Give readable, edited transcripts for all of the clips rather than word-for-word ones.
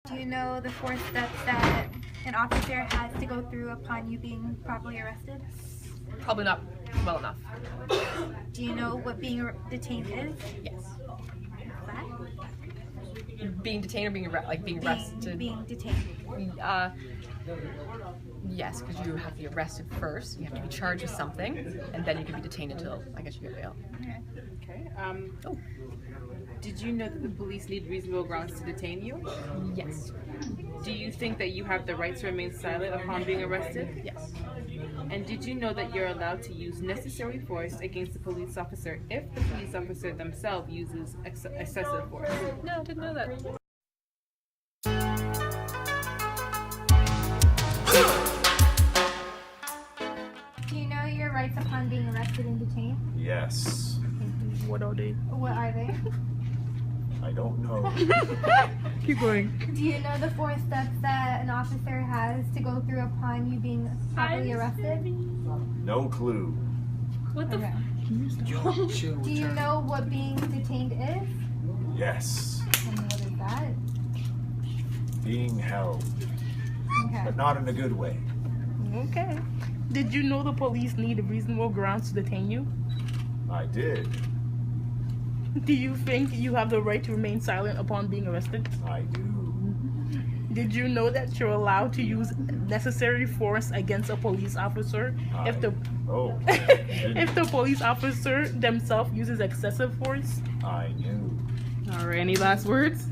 Do you know the 4 steps that an officer has to go through upon you being properly arrested? Probably not well enough. Do you know what being detained is? Yes. What? Being detained or being arrested? Being detained. Yes, because you have to be arrested first. You have to be charged with something, and then you can be detained until I guess you get bail. Okay. Did you know that the police need reasonable grounds to detain you? Yes. Do you think that you have the right to remain silent upon being arrested? Yes. And did you know that you're allowed to use necessary force against a police officer if the police officer themselves uses excessive force? No, I didn't know that. Do you know your rights upon being arrested and detained? Yes. What are they? What are they? I don't know. Keep going. Do you know the 4 steps that an officer has to go through upon you being properly arrested? No clue. What the? Okay. Chill. Do you know what being detained is? Yes. And what is that? Being held, Okay. but not in a good way. Okay. Did you know the police need reasonable grounds to detain you? I did. Do you think you have the right to remain silent upon being arrested? I do. Did you know that you're allowed to use necessary force against a police officer if the if the police officer themselves uses excessive force? I knew. All right. Any last words?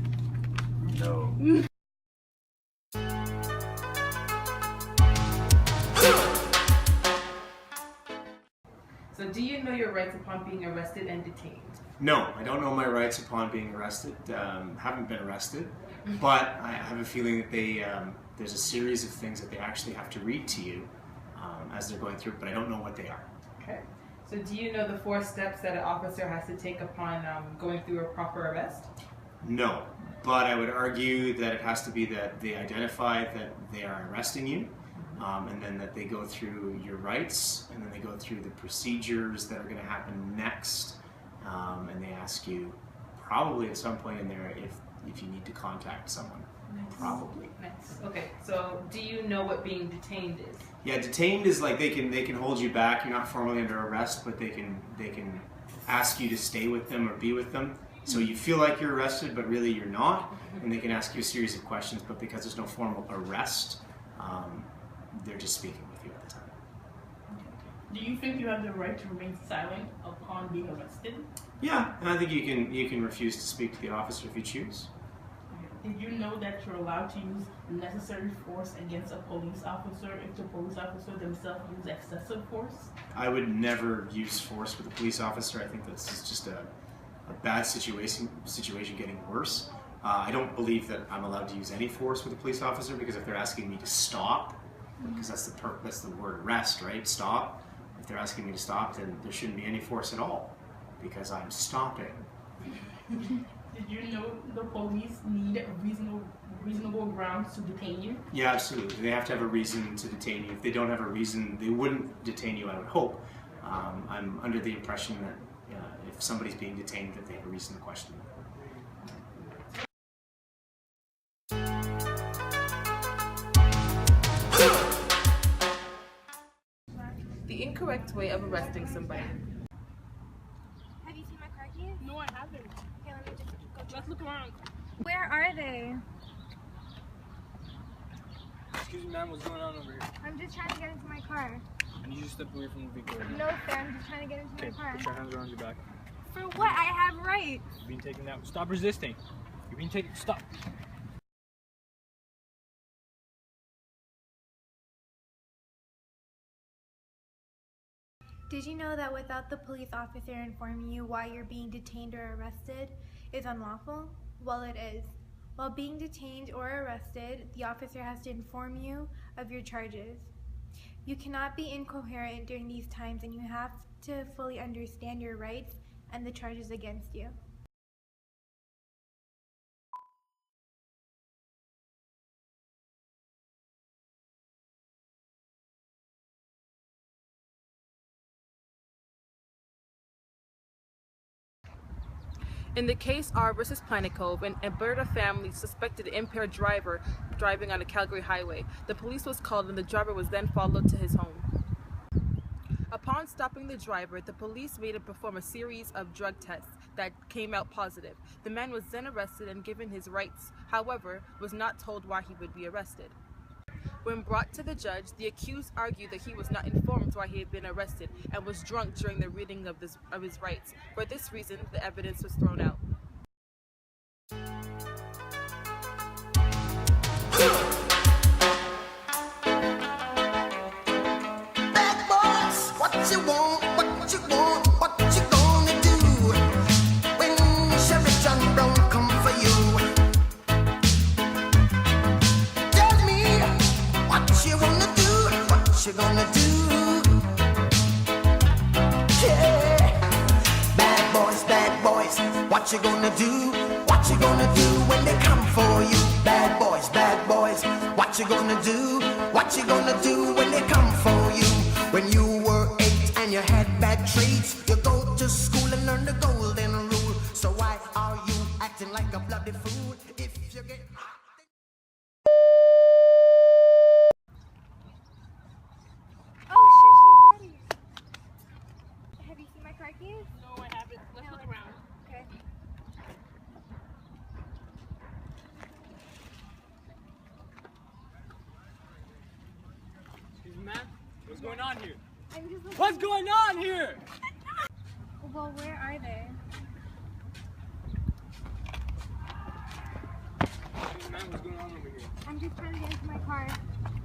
No. So, do you know your rights upon being arrested and detained? No, I don't know my rights upon being arrested. Haven't been arrested, but I have a feeling that there's a series of things that they actually have to read to you as they're going through it, but I don't know what they are. Okay. So, do you know the 4 steps that an officer has to take upon going through a proper arrest? No, but I would argue that it has to be that they identify that they are arresting you, and then that they go through your rights, and then they go through the procedures that are going to happen next, and they ask you probably at some point in there if you need to contact someone. Probably. Nice. Okay. So, do you know what being detained is? Yeah, detained is like they can hold you back. You're not formally under arrest, but they can ask you to stay with them or be with them. So you feel like you're arrested, but really you're not, and they can ask you a series of questions. But because there's no formal arrest, they're just speaking with you at the time. Do you think you have the right to remain silent upon being arrested? Yeah, and I think you can refuse to speak to the officer if you choose. Did you know that you're allowed to use necessary force against a police officer if the police officer themselves use excessive force? I would never use force with a police officer. I think this is just a bad situation getting worse. I don't believe that I'm allowed to use any force with a police officer, because if they're asking me to stop, because that's the word arrest, right? Stop. If they're asking me to stop, then there shouldn't be any force at all, because I'm stopping. Did you know the police need reasonable grounds to detain you? Yeah, absolutely. They have to have a reason to detain you. If they don't have a reason, they wouldn't detain you, I would hope. I'm under the impression that if somebody's being detained, that they have a reason to question them. The incorrect way of arresting somebody. Have you seen my car keys? No, I haven't. Okay, let me just go check. Let's look around. Where are they? Excuse me, ma'am, what's going on over here? I'm just trying to get into my car. I need you to step away from the vehicle right now. No, sir, I'm just trying to get into Okay, my car. put your hands around your back. For what? I have rights. You're being taken down. Stop resisting. You're being taken. Stop. Did you know that without the police officer informing you why you're being detained or arrested is unlawful? Well, it is. While being detained or arrested, the officer has to inform you of your charges. You cannot be incoherent during these times, and you have to fully understand your rights and the charges against you. In the case R versus Planet Cove, an Alberta family suspected an impaired driver driving on a Calgary highway. The police was called and the driver was then followed to his home. Upon stopping the driver, the police made him perform a series of drug tests that came out positive. The man was then arrested and given his rights, however, was not told why he would be arrested. When brought to the judge, the accused argued that he was not informed why he had been arrested and was drunk during the reading of his rights. For this reason, the evidence was thrown out. Bad boys, what you want, what you want, what you gonna do when Sherry John Brown come for you? Tell me what you wanna do, what you gonna do? Yeah, bad boys, what you gonna do? What you gonna do when they come for you? Bad boys, what you gonna do? What you gonna do when they come for you? When you were 8 and you had bad traits, you go to school and learn the golden rule. So why are you acting like a bloody fool? If you get Oh shit, she's ready. Have you seen my car keys? No, I haven't. Let's look around. Okay. Excuse me, man. What's going on here? I'm just looking. What's going on here? Well, where are they? Excuse me, man. What's going on over here? I'm just trying to get into my car.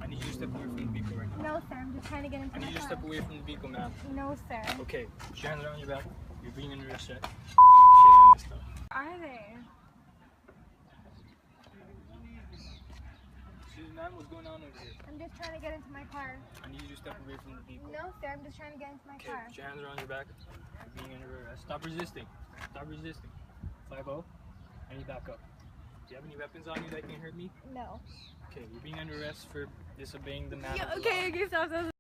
I need you to step away from the vehicle right now. No, sir. I'm just trying to get into I my need you to car. step away from the vehicle, ma'am. No, sir. Okay, put your hands around your back. You're being arrested. Shit, I messed up. Are they? Excuse me, ma'am. What's going on over here? I'm just trying to get into my car. I need you to step away from the vehicle. No, sir. I'm just trying to get into my Okay, car. put your hands around your back. You're being under arrest. Stop resisting. Stop resisting. 5-0. I need back up. Do you have any weapons on you that can hurt me? No. Okay, you're being under arrest for disobeying the man. Yeah, of the okay, law. okay, stop.